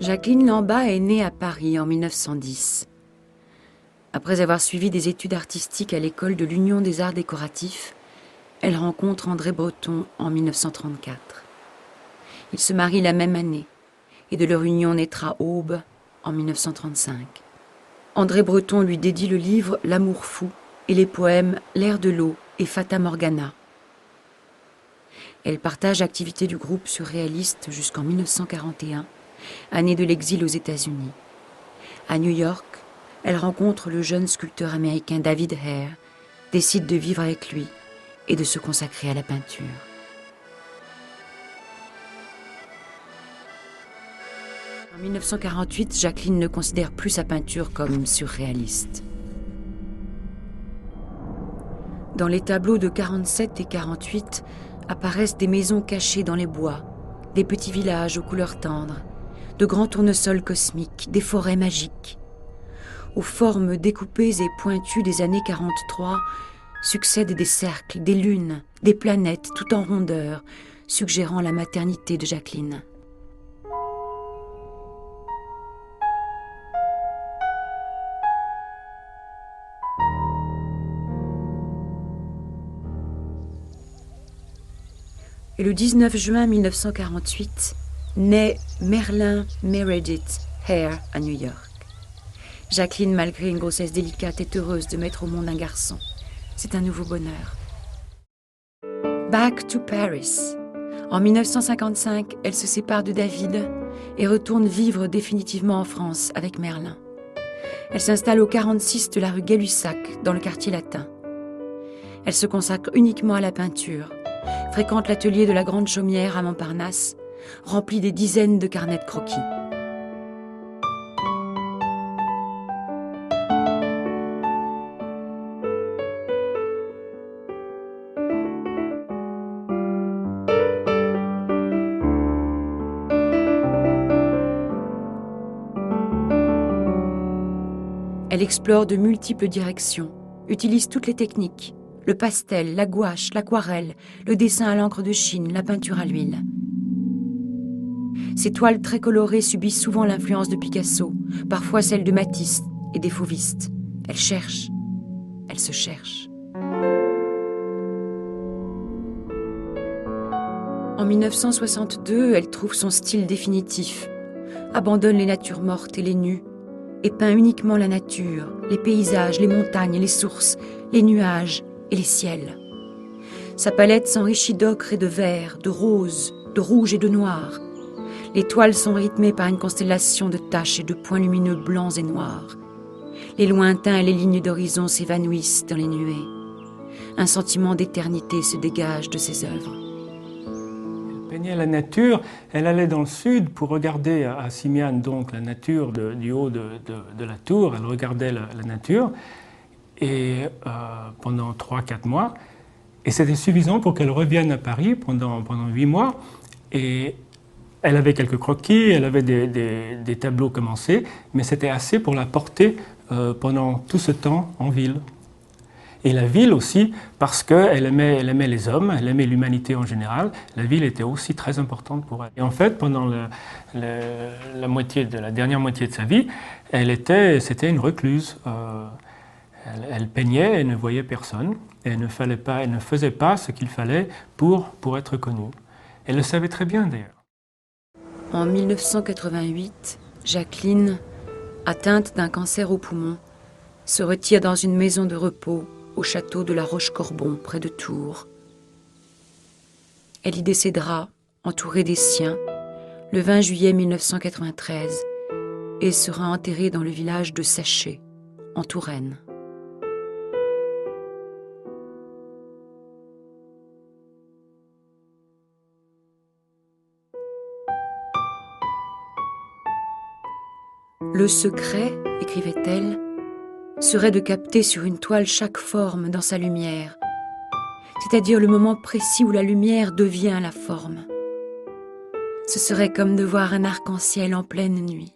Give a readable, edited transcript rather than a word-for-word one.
Jacqueline Lamba est née à Paris en 1910. Après avoir suivi des études artistiques à l'école de l'Union des Arts Décoratifs, elle rencontre André Breton en 1934. Ils se marient la même année et de leur union naîtra Aube en 1935. André Breton lui dédie le livre L'amour fou et les poèmes L'air de l'eau et Fata Morgana. Elle partage l'activité du groupe surréaliste jusqu'en 1941, année de l'exil aux États-Unis. À New York, elle rencontre le jeune sculpteur américain David Hare, décide de vivre avec lui et de se consacrer à la peinture. En 1948, Jacqueline ne considère plus sa peinture comme surréaliste. Dans les tableaux de 47 et 48 apparaissent des maisons cachées dans les bois, des petits villages aux couleurs tendres, de grands tournesols cosmiques, des forêts magiques. Aux formes découpées et pointues des années 43 succèdent des cercles, des lunes, des planètes tout en rondeur, suggérant la maternité de Jacqueline. Et le 19 juin 1948, naît Merlin Meredith Hare à New York. Jacqueline, malgré une grossesse délicate, est heureuse de mettre au monde un garçon. C'est un nouveau bonheur. Back to Paris. En 1955, elle se sépare de David et retourne vivre définitivement en France avec Merlin. Elle s'installe au 46 de la rue Gay-Lussac, dans le quartier latin. Elle se consacre uniquement à la peinture, fréquente l'atelier de la Grande Chaumière à Montparnasse, remplit des dizaines de carnets de croquis. Elle explore de multiples directions, utilise toutes les techniques, le pastel, la gouache, l'aquarelle, le dessin à l'encre de Chine, la peinture à l'huile. Ses toiles très colorées subissent souvent l'influence de Picasso, parfois celle de Matisse et des fauvistes. Elle cherche, elle se cherche. En 1962, elle trouve son style définitif, abandonne les natures mortes et les nues, et peint uniquement la nature, les paysages, les montagnes, les sources, les nuages et les ciels. Sa palette s'enrichit d'ocre et de vert, de rose, de rouge et de noir. Les toiles sont rythmées par une constellation de taches et de points lumineux blancs et noirs. Les lointains et les lignes d'horizon s'évanouissent dans les nuées. Un sentiment d'éternité se dégage de ses œuvres. Elle peignait la nature, elle allait dans le sud pour regarder à Simiane donc la nature du haut de la tour, elle regardait la nature et pendant 3-4 mois, et c'était suffisant pour qu'elle revienne à Paris pendant 8 mois, et elle avait quelques croquis, elle avait des tableaux commencés, mais c'était assez pour la porter pendant tout ce temps en ville. Et la ville aussi, parce qu'elle aimait les hommes, elle aimait l'humanité en général, la ville était aussi très importante pour elle. Et en fait, pendant la dernière moitié de sa vie, c'était une recluse. Elle peignait et ne voyait personne, et elle ne faisait pas ce qu'il fallait pour être connue. Elle le savait très bien d'ailleurs. En 1988, Jacqueline, atteinte d'un cancer au poumon, se retire dans une maison de repos au château de la Roche-Corbon, près de Tours. Elle y décédera, entourée des siens, le 20 juillet 1993 et sera enterrée dans le village de Saché, en Touraine. Le secret, écrivait-elle, serait de capter sur une toile chaque forme dans sa lumière, c'est-à-dire le moment précis où la lumière devient la forme. Ce serait comme de voir un arc-en-ciel en pleine nuit.